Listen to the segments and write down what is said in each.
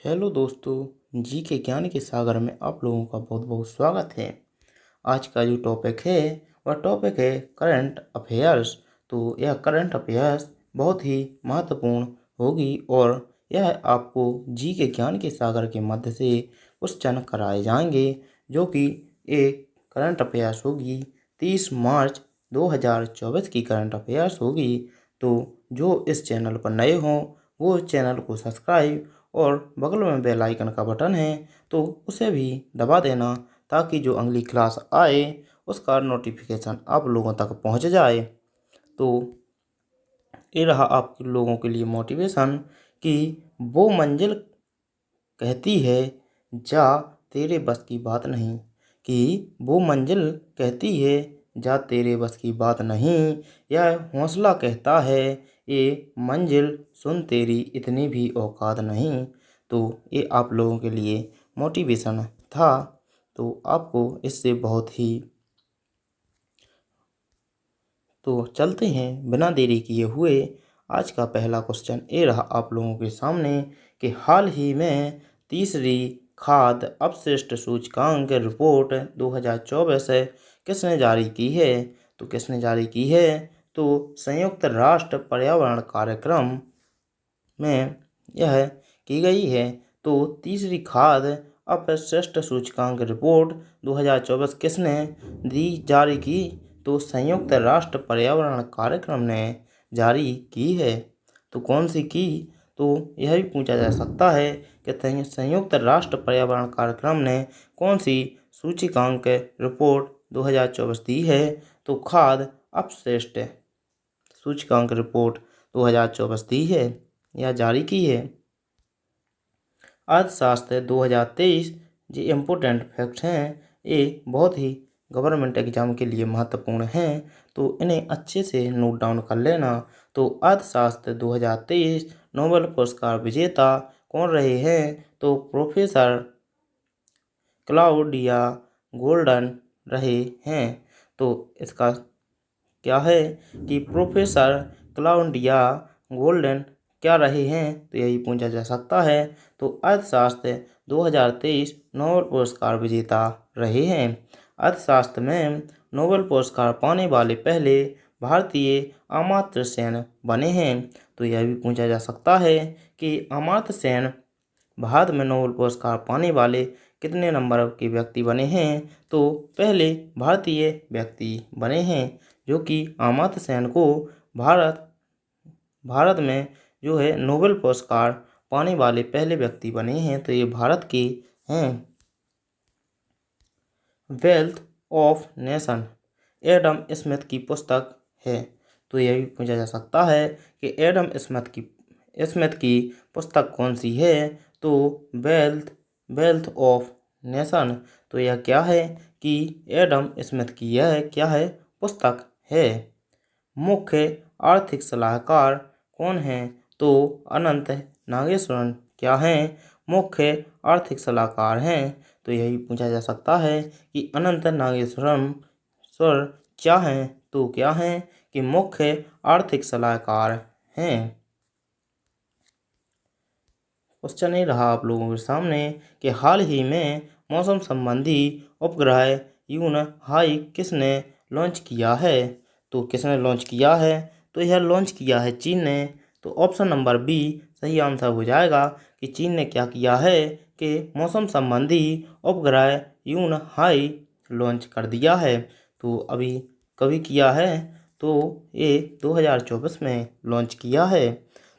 Hello दोस्तों, जी के ज्ञान के सागर में आप लोगों का बहुत बहुत स्वागत है। आज का जो टॉपिक है वह टॉपिक है करंट अफेयर्स। तो यह करंट अफेयर्स बहुत ही महत्वपूर्ण होगी और यह आपको जी के ज्ञान के सागर के मध्य से क्वेश्चन कराए जाएंगे, जो कि एक करंट अफेयर्स होगी 30 मार्च 2024 की करंट अफेयर्स होगी। तो जो इस चैनल पर नए हों वो चैनल को सब्सक्राइब और बगल में बेल आइकन का बटन है तो उसे भी दबा देना, ताकि जो अगली क्लास आए उसका नोटिफिकेशन आप लोगों तक पहुंच जाए। तो ये रहा आप लोगों के लिए मोटिवेशन कि वो मंजिल कहती है जा तेरे बस की बात नहीं, कि वो मंजिल कहती है जा तेरे बस की बात नहीं, यह हौसला कहता है ये मंजिल सुन तेरी इतनी भी औकात नहीं। तो ये आप लोगों के लिए मोटिवेशन था। तो आपको इससे बहुत ही तो चलते हैं बिना देरी किए हुए। आज का पहला क्वेश्चन ये रहा आप लोगों के सामने कि हाल ही में तीसरी खाद्य अपशिष्ट सूचकांक रिपोर्ट 2024 किसने जारी की है। तो किसने जारी की है, तो संयुक्त राष्ट्र पर्यावरण कार्यक्रम में यह की गई है। तो तीसरी खाद्य अपशिष्ट सूचकांक रिपोर्ट 2024 किसने जारी की, तो संयुक्त राष्ट्र पर्यावरण कार्यक्रम ने जारी की है। तो कौन सी की, तो यह भी पूछा जा सकता है कि संयुक्त राष्ट्र पर्यावरण कार्यक्रम ने कौन सी सूचकांक रिपोर्ट 2024 दी है। तो खाद्य अपशिष्ट सूचकांक रिपोर्ट 2024 दी है या जारी की है। अर्थशास्त्र 2023 जो इम्पोर्टेंट फैक्ट्स हैं ये बहुत ही गवर्नमेंट एग्जाम के लिए महत्वपूर्ण हैं, तो इन्हें अच्छे से नोट डाउन कर लेना। तो अर्थशास्त्र 2023 नोबेल पुरस्कार विजेता कौन रहे हैं, तो प्रोफेसर क्लाउडिया गोल्डन रहे हैं। तो इसका क्या है कि प्रोफेसर क्लाउडिया गोल्डन क्या रहे हैं, तो यही पूछा जा सकता है। तो अर्थशास्त्र 2023 नोबेल पुरस्कार विजेता रहे हैं। अर्थशास्त्र में नोबेल पुरस्कार पाने वाले पहले भारतीय अमर्त्य सेन बने हैं। तो यह भी पूछा जा सकता है कि अमर्त्य सेन भारत में नोबेल पुरस्कार पाने वाले कितने नंबर के व्यक्ति बने हैं, तो पहले भारतीय व्यक्ति बने हैं, जो कि अमर्त्य सेन को भारत में जो है नोबेल पुरस्कार पाने वाले पहले व्यक्ति बने हैं। तो ये भारत के हैं। Wealth of nation Adam Smith की पुस्तक है। तो यह भी पूछा जा सकता है कि एडम स्मिथ की पुस्तक कौन सी है, तो वेल्थ ऑफ नेशन। तो यह क्या है कि एडम स्मिथ की यह क्या है पुस्तक है। मुख्य आर्थिक सलाहकार कौन हैं, तो अनंत नागेश्वरन क्या हैं, मुख्य आर्थिक सलाहकार हैं। तो यही पूछा जा सकता है कि अनंत नागेश्वरम स्वर क्या हैं, तो क्या हैं कि मुख्य आर्थिक सलाहकार हैं। क्वेश्चन ये रहा आप लोगों के सामने कि हाल ही में मौसम संबंधी उपग्रह यून हाई किसने लॉन्च किया है। तो किसने लॉन्च किया है, तो यह लॉन्च किया है चीन ने। तो ऑप्शन नंबर बी सही आंसर हो जाएगा कि चीन ने क्या किया है कि मौसम संबंधी उपग्रह यून हाई लॉन्च कर दिया है। तो अभी कभी किया है, तो ये 2024 में लॉन्च किया है।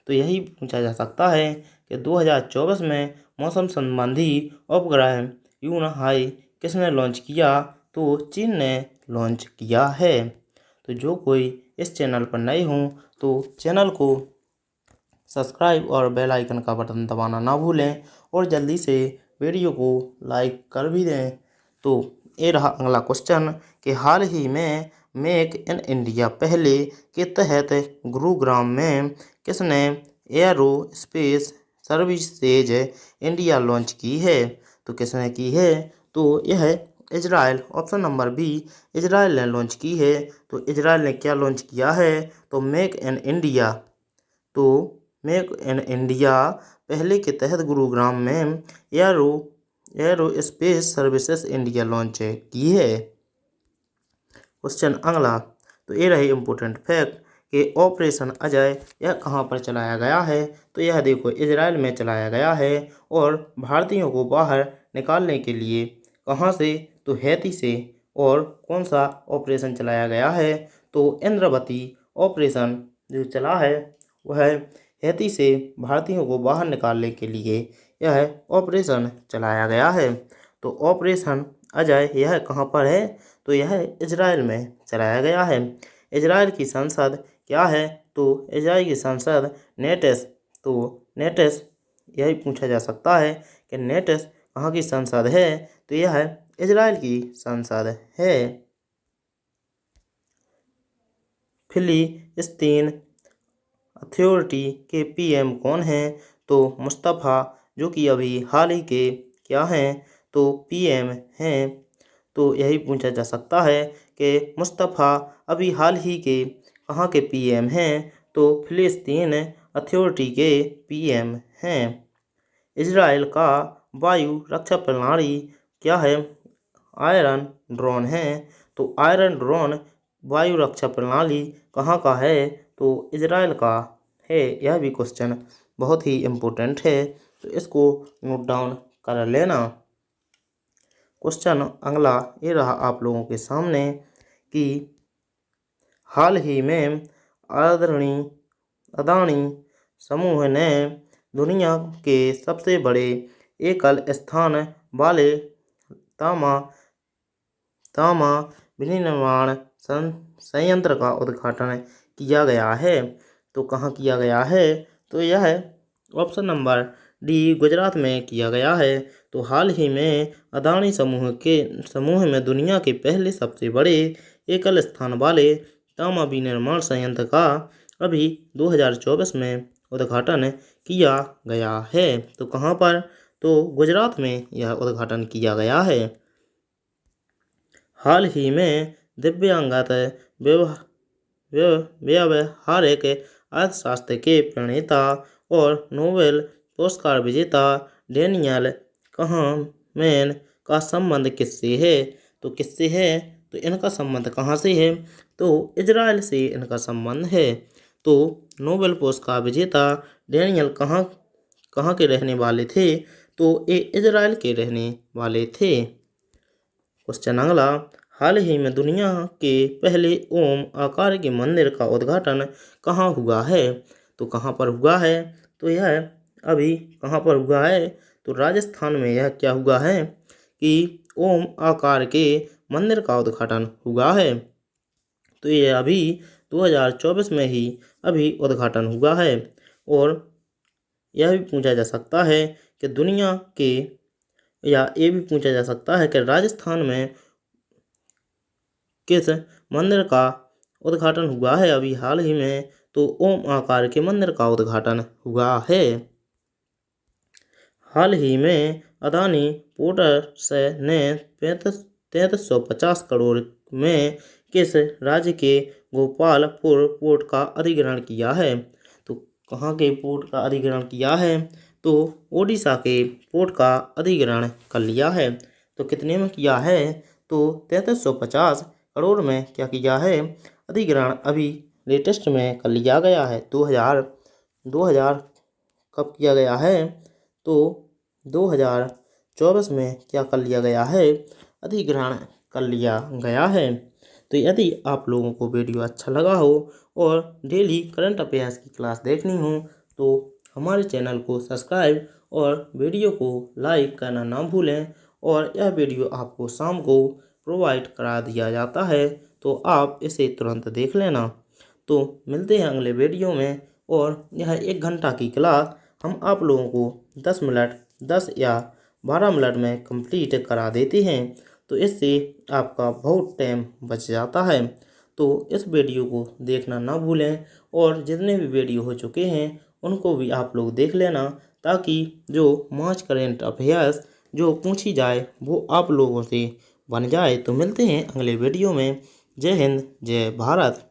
तो यही पूछा जा सकता है कि 2024 में मौसम संबंधी उपग्रह यून हाई किसने लॉन्च किया, तो चीन ने लॉन्च किया है। तो जो कोई इस चैनल पर नए हों तो चैनल को सब्सक्राइब और बेल आइकन का बटन दबाना ना भूलें और जल्दी से वीडियो को लाइक कर भी दें। तो ये रहा अगला क्वेश्चन कि हाल ही में मेक इन इंडिया पहले के तहत गुरुग्राम में किसने aerospace services India launch की है। तो किसने की है, तो यह Israel option number b Israel ने लॉन्च की है। तो इजराइल ने क्या लॉन्च किया है, तो मेक इन इंडिया। तो मेक इन इंडिया पहले के तहत गुरुग्राम में एरोस्पेस सर्विसेज इंडिया लॉन्च की है। क्वेश्चन अगला, तो ये रही इम्पोर्टेंट फैक्ट कि ऑपरेशन अजय यह कहाँ पर चलाया गया है। तो यह देखो इजराइल में चलाया गया है और भारतीयों को बाहर निकालने के लिए कहाँ से, तो हैती से। और कौन सा ऑपरेशन चलाया गया है, तो इंद्रवती ऑपरेशन जो चला है वह हैती से भारतीयों को बाहर निकालने के लिए यह ऑपरेशन चलाया गया है। तो ऑपरेशन अजय यह कहाँ पर है, तो यह इजराइल में चलाया गया है। इजराइल की संसद क्या है, तो इजराइल की संसद नेटेस। तो नेटेस यही पूछा जा सकता है कि नेटेस कहाँ की संसद है, तो यह इजराइल की संसद है। फिलिस्तीन अथॉरिटी के पीएम कौन हैं, तो मुस्तफ़ा, जो कि अभी हाल ही के क्या हैं, तो पीएम हैं। तो यही पूछा जा सकता है कि मुस्तफ़ा अभी हाल ही के कहाँ के पीएम हैं, तो फिलिस्तीन अथॉरिटी के पीएम हैं। इजराइल का वायु रक्षा प्रणाली क्या है, आयरन ड्रोन है। तो आयरन ड्रोन वायु रक्षा प्रणाली कहाँ का है, तो इजराइल का है। यह भी क्वेश्चन बहुत ही इम्पोर्टेंट है, तो इसको नोट डाउन कर लेना। क्वेश्चन अगला ये रहा आप लोगों के सामने कि हाल ही में अदानी समूह ने दुनिया के सबसे बड़े एकल स्थान वाले तामा विनिर्माण संयंत्र का उद्घाटन किया गया है। तो कहाँ किया गया है, तो यह ऑप्शन नंबर डी गुजरात में किया गया है। तो हाल ही में अदानी समूह में दुनिया के पहले सबसे बड़े एकल स्थान वाले तांबा विनिर्माण संयंत्र का अभी 2024 में उद्घाटन किया गया है। तो कहाँ पर, तो गुजरात में यह उद्घाटन किया गया है। हाल ही में दिव्यांगत व्यावहारिक अर्थशास्त्र के प्रणेता और नोबेल पुरस्कार विजेता डेनियल kahneman का संबंध किससे है, तो किससे है, तो इनका संबंध कहाँ से है, तो इजराइल से इनका संबंध है। तो नोबेल पुरस्कार विजेता डेनियल कहाँ के रहने वाले थे, तो ये इजराइल के रहने वाले थे। क्वेश्चन अगला, हाल ही में दुनिया के पहले ओम आकार के मंदिर का उद्घाटन कहाँ हुआ है, तो कहाँ पर हुआ है, तो यह अभी कहाँ पर हुआ है, तो राजस्थान में यह क्या हुआ है कि ओम आकार के मंदिर का उद्घाटन हुआ है। तो यह अभी 2024 में ही अभी उद्घाटन हुआ है। और यह भी पूछा जा सकता है कि दुनिया के, या ये भी पूछा जा सकता है कि राजस्थान में किस मंदिर का उद्घाटन हुआ है अभी हाल ही में, तो ओम आकार के मंदिर का उद्घाटन हुआ है। हाल ही में अदानी पोर्ट्स ने 3350 करोड़ में किस राज्य के गोपालपुर पोर्ट का अधिग्रहण किया है, तो कहाँ के पोर्ट का अधिग्रहण किया है, तो ओडिशा के पोर्ट का अधिग्रहण कर लिया है। तो कितने में किया है, तो 3350 करोड़ में क्या किया है, अधिग्रहण अभी लेटेस्ट में कर लिया गया है। 2000 कब किया गया है, तो 2024 में क्या कर लिया गया है, अधिग्रहण कर लिया गया है। तो यदि आप लोगों को वीडियो अच्छा लगा हो और डेली करंट अफेयर्स की क्लास देखनी हो, तो हमारे चैनल को सब्सक्राइब और वीडियो को लाइक करना ना भूलें। और यह वीडियो आपको शाम को प्रोवाइड करा दिया जाता है, तो आप इसे तुरंत देख लेना। तो मिलते हैं अगले वीडियो में। और यह 1 घंटा की क्लास हम आप लोगों को 10 मिनट 10 या 12 मिनट में कंप्लीट करा देते हैं, तो इससे आपका बहुत टाइम बच जाता है। तो इस वीडियो को देखना ना भूलें और जितने भी वीडियो हो चुके हैं उनको भी आप लोग देख लेना, ताकि जो मार्च करेंट अफेयर्स जो पूछी जाए वो आप लोगों से बन जाए। तो मिलते हैं अगले वीडियो में। जय हिंद, जय भारत।